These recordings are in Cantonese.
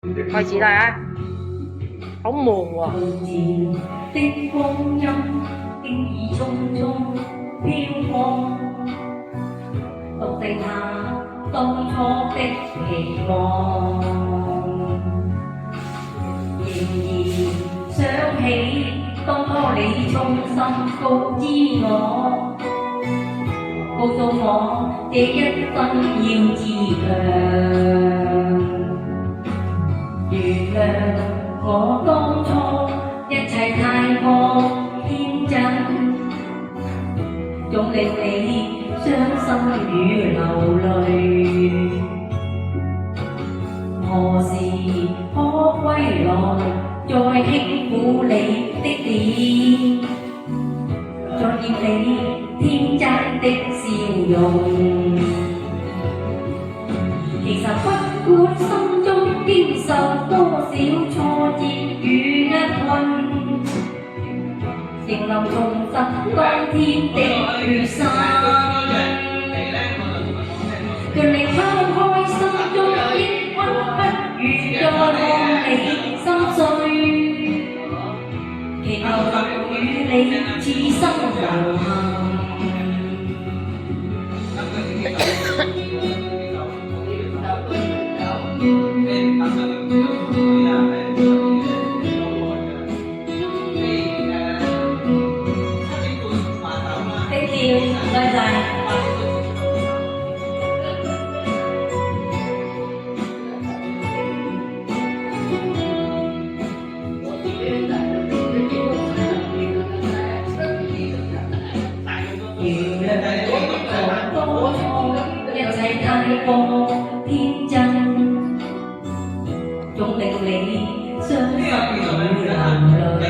開始啦，好悶喎。的光陰經已匆匆飄過，獨剩下當初的期望。仍然想起當初你衷心告知我，告訴我這一生要自強。原諒我當初一切太過天真，總令你傷心與流淚。何時可歸來，再輕撫你的臉，再見你天真的笑容。其實不管心中經受多少挫折與厄困，仍能重拾當天的決心。讓你拋開心中抑鬱，不如再看你心碎，其後能與你此生無憾。Thank you，唔該晒。原諒我當初一切太過天真，總令你傷心與流淚。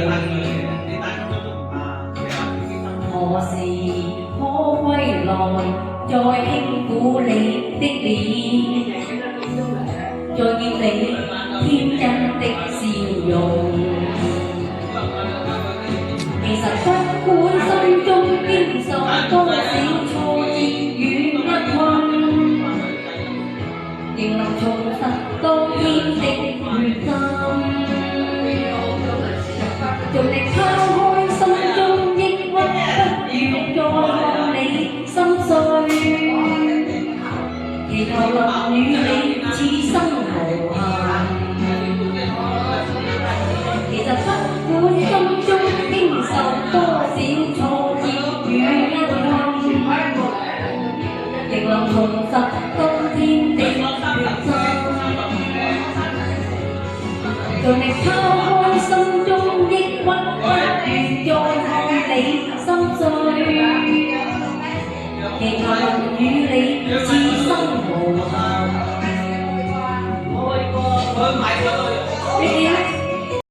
何時可歸來，再輕撫你的臉，再見你天真的笑容。其實不管心中經受多少挫折與厄困，仍能重拾當天的決心。盡力拋開心中抑鬱，不願再看你心碎，祈求能與你此生無憾。其實不管心中經受多少挫折與厄困，仍能重拾當天的決心。盡力拋開心中抑鬱，不願再看你心碎，祈求能與你此生無憾。